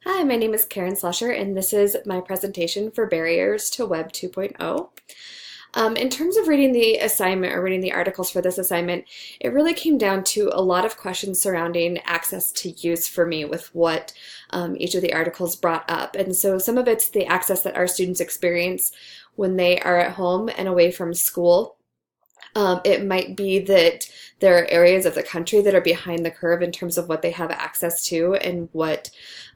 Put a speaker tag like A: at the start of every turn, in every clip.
A: Hi, my name is Karen Slusher, and this is my presentation for Barriers to Web 2.0. In terms of reading the assignment or reading the articles for this assignment, it really came down to a lot of questions surrounding access to use for me with what each of the articles brought up. And so some of it's the access that our students experience when they are at home and away from school. It might be that there are areas of the country that are behind the curve in terms of what they have access to and what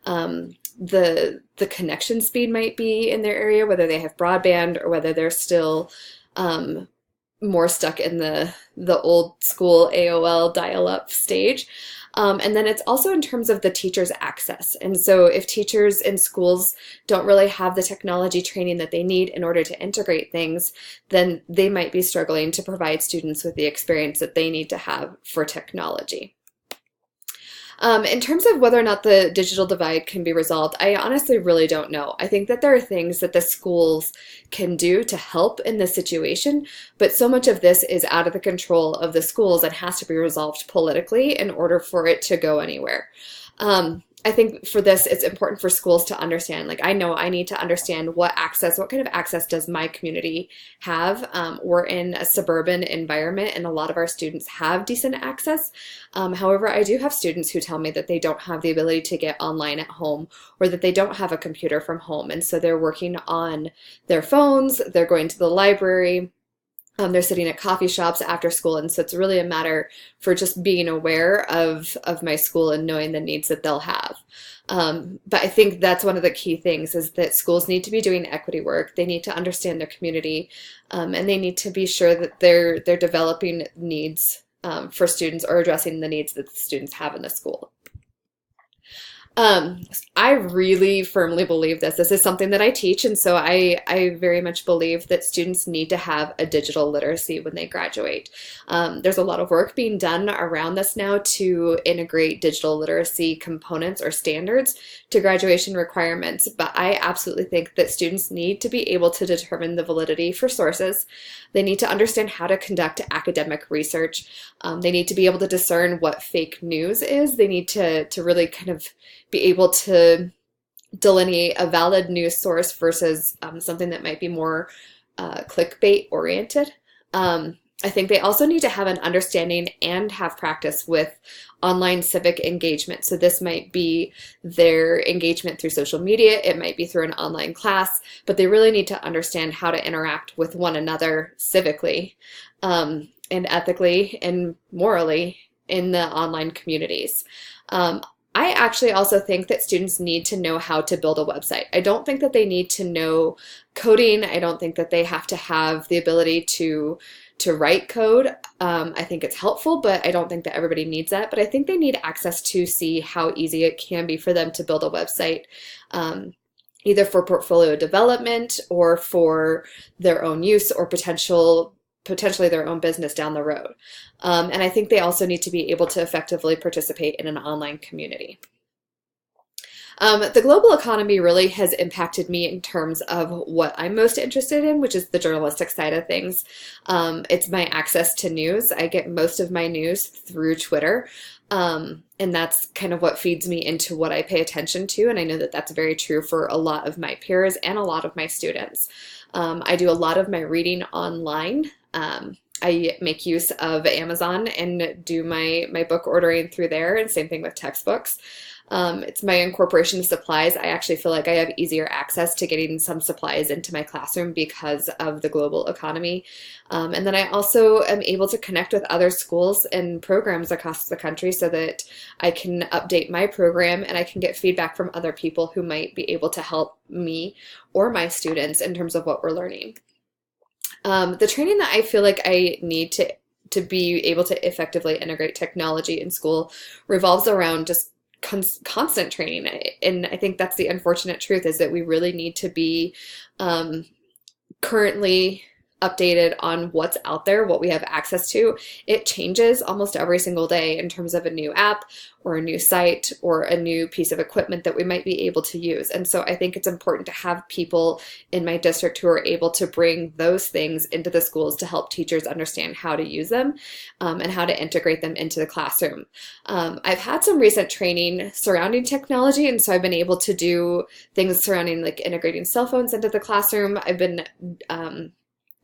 A: the connection speed might be in their area, whether they have broadband or whether they're still um, more stuck in the old school AOL dial-up stage. And then it's also in terms of the teacher's access. And so if teachers in schools don't really have the technology training that they need in order to integrate things, then they might be struggling to provide students with the experience that they need to have for technology. In terms of whether or not the digital divide can be resolved, I honestly really don't know. I think that there are things that the schools can do to help in this situation, but so much of this is out of the control of the schools and has to be resolved politically in order for it to go anywhere. I think for this, it's important for schools to understand, like, I know I need to understand what kind of access does my community have? We're in a suburban environment and a lot of our students have decent access. However, I do have students who tell me that they don't have the ability to get online at home or that they don't have a computer from home. And so they're working on their phones, they're going to the library, they're sitting at coffee shops after school, and so it's really a matter for just being aware of my school and knowing the needs that they'll have. But I think that's one of the key things is that schools need to be doing equity work. They need to understand their community, and they need to be sure that they're developing needs for students or addressing the needs that the students have in the school. Um, I really firmly believe this. This is something that I teach, and so I very much believe that students need to have a digital literacy when they graduate. There's a lot of work being done around this now to integrate digital literacy components or standards to graduation requirements, but I absolutely think that students need to be able to determine the validity for sources. They need to understand how to conduct academic research. They need to be able to discern what fake news is. They need to really kind of be able to delineate a valid news source versus something that might be more clickbait oriented. I think they also need to have an understanding and have practice with online civic engagement. So this might be their engagement through social media, it might be through an online class, but they really need to understand how to interact with one another civically and ethically and morally in the online communities. I actually also think that students need to know how to build a website. I don't think that they need to know coding. I don't think that they have to have the ability to write code. I think it's helpful, but I don't think that everybody needs that. But I think they need access to see how easy it can be for them to build a website, either for portfolio development or for their own use or potentially their own business down the road. And I think they also need to be able to effectively participate in an online community. The global economy really has impacted me in terms of what I'm most interested in, which is the journalistic side of things. It's my access to news. I get most of my news through Twitter. And that's kind of what feeds me into what I pay attention to. And I know that that's very true for a lot of my peers and a lot of my students. I do a lot of my reading online. I make use of Amazon and do my book ordering through there, and same thing with textbooks. It's my incorporation of supplies. I actually feel like I have easier access to getting some supplies into my classroom because of the global economy. And then I also am able to connect with other schools and programs across the country so that I can update my program and I can get feedback from other people who might be able to help me or my students in terms of what we're learning. The training that I feel like I need to be able to effectively integrate technology in school revolves around just constant training. And I think that's the unfortunate truth is that we really need to be currently updated on what's out there, what we have access to. It changes almost every single day in terms of a new app or a new site or a new piece of equipment that we might be able to use. And so I think it's important to have people in my district who are able to bring those things into the schools to help teachers understand how to use them and how to integrate them into the classroom. I've had some recent training surrounding technology, and so I've been able to do things surrounding like integrating cell phones into the classroom. I've been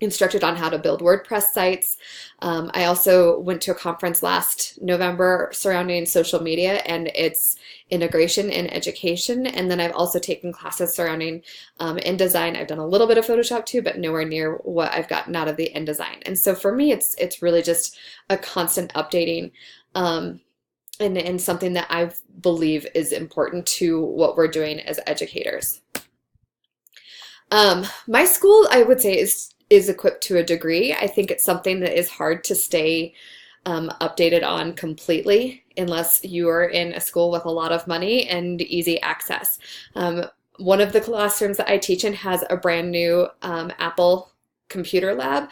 A: instructed on how to build WordPress sites. I also went to a conference last November surrounding social media and its integration in education. And then I've also taken classes surrounding InDesign. I've done a little bit of Photoshop too, but nowhere near what I've gotten out of the InDesign. And so for me, it's really just a constant updating and something that I believe is important to what we're doing as educators. My school, I would say, is equipped to a degree. I think it's something that is hard to stay updated on completely unless you are in a school with a lot of money and easy access. One of the classrooms that I teach in has a brand new Apple computer lab.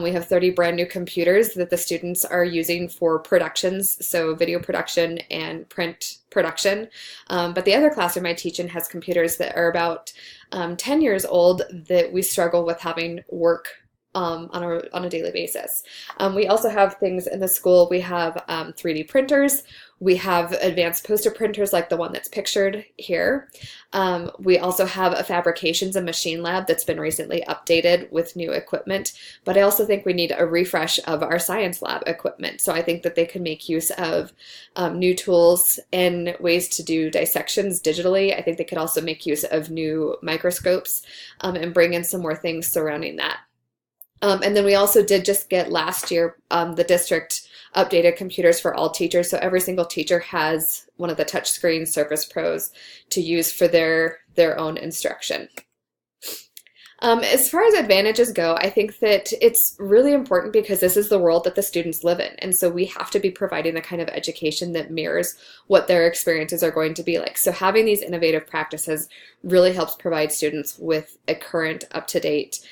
A: We have 30 brand new computers that the students are using for productions, so video production and print production. But the other classroom I teach in has computers that are about 10 years old that we struggle with having work on a daily basis. We also have things in the school. We have 3D printers. We have advanced poster printers like the one that's pictured here. We also have a fabrications and machine lab that's been recently updated with new equipment. But I also think we need a refresh of our science lab equipment. So I think that they can make use of new tools and ways to do dissections digitally. I think they could also make use of new microscopes and bring in some more things surrounding that. And then we also did just get last year, the district updated computers for all teachers. So every single teacher has one of the touchscreen Surface Pros to use for their own instruction. As far as advantages go, I think that it's really important because this is the world that the students live in. And so we have to be providing the kind of education that mirrors what their experiences are going to be like. So having these innovative practices really helps provide students with a current, up-to-date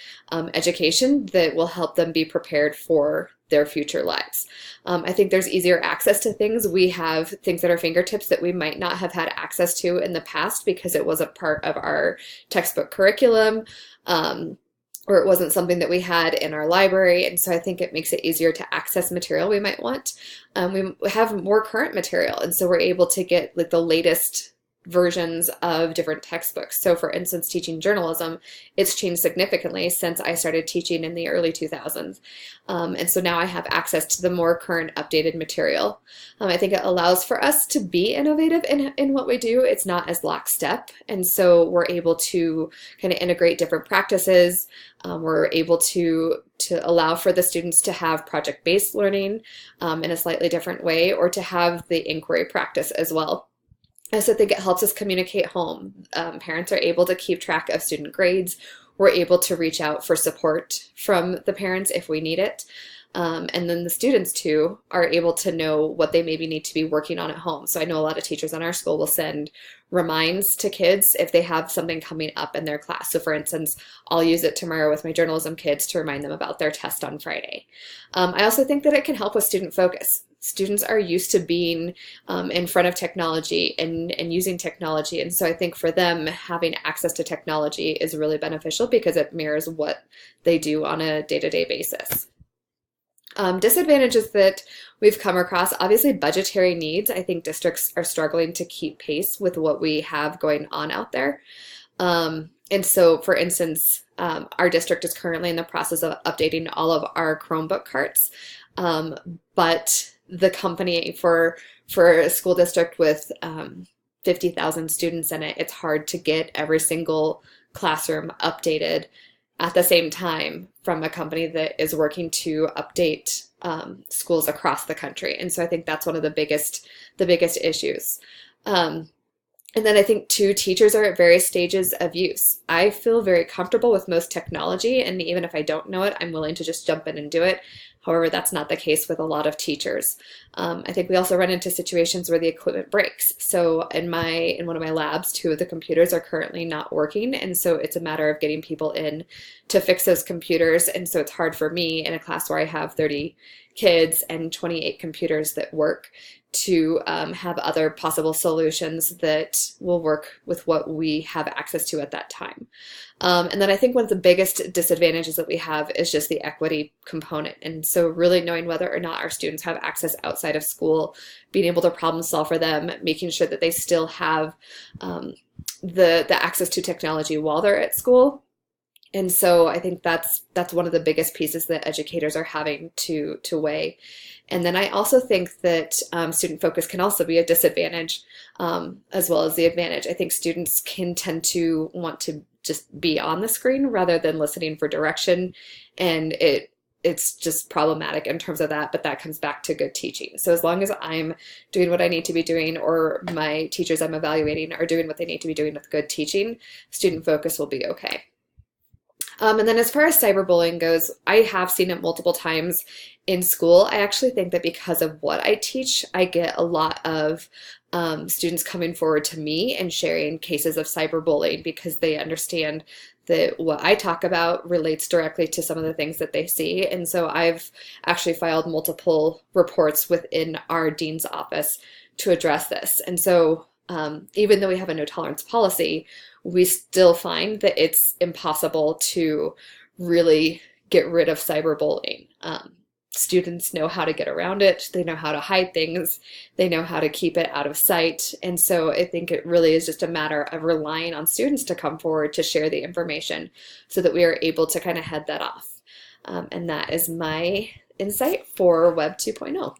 A: education that will help them be prepared for their future lives. I think there's easier access to things. We have things at our fingertips that we might not have had access to in the past because it wasn't part of our textbook curriculum, or it wasn't something that we had in our library. And so I think it makes it easier to access material we might want. We have more current material, and so we're able to get like the latest versions of different textbooks. So for instance, teaching journalism, it's changed significantly since I started teaching in the early 2000s. And so now I have access to the more current updated material. I think it allows for us to be innovative in what we do. It's not as lockstep. And so we're able to kind of integrate different practices. We're able to allow for the students to have project-based learning in a slightly different way, or to have the inquiry practice as well. I also think it helps us communicate home. Parents are able to keep track of student grades. We're able to reach out for support from the parents if we need it. And then the students too are able to know what they maybe need to be working on at home. So I know a lot of teachers in our school will send reminds to kids if they have something coming up in their class. So for instance, I'll use it tomorrow with my journalism kids to remind them about their test on Friday. I also think that it can help with student focus. Students are used to being in front of technology and using technology. And so I think for them, having access to technology is really beneficial because it mirrors what they do on a day-to-day basis. Disadvantages that we've come across, obviously budgetary needs. I think districts are struggling to keep pace with what we have going on out there. And so, for instance, our district is currently in the process of updating all of our Chromebook carts. But the company for a school district with 50,000 students in it, it's hard to get every single classroom updated at the same time from a company that is working to update schools across the country. And so I think that's one of the biggest issues. And then I think too, teachers are at various stages of use. I feel very comfortable with most technology, and even if I don't know it, I'm willing to just jump in and do it. However, that's not the case with a lot of teachers. I think we also run into situations where the equipment breaks. So in one of my labs, two of the computers are currently not working, and so it's a matter of getting people in to fix those computers. And so it's hard for me in a class where I have 30 kids and 28 computers that work to have other possible solutions that will work with what we have access to at that time. And then I think one of the biggest disadvantages that we have is just the equity component. And so really knowing whether or not our students have access outside of school, being able to problem solve for them, making sure that they still have the access to technology while they're at school. And so I think that's one of the biggest pieces that educators are having to weigh. And then I also think that student focus can also be a disadvantage as well as the advantage. I think students can tend to want to just be on the screen rather than listening for direction, and it's just problematic in terms of that, but that comes back to good teaching. So as long as I'm doing what I need to be doing, or my teachers I'm evaluating are doing what they need to be doing with good teaching, student focus will be okay. And then as far as cyberbullying goes, I have seen it multiple times in school. I actually think that because of what I teach, I get a lot of students coming forward to me and sharing cases of cyberbullying because they understand that what I talk about relates directly to some of the things that they see. And so I've actually filed multiple reports within our dean's office to address this. And so even though we have a no tolerance policy, we still find that it's impossible to really get rid of cyberbullying. Students know how to get around it. They know how to hide things. They know how to keep it out of sight. And so I think it really is just a matter of relying on students to come forward to share the information so that we are able to kind of head that off. And that is my insight for Web 2.0.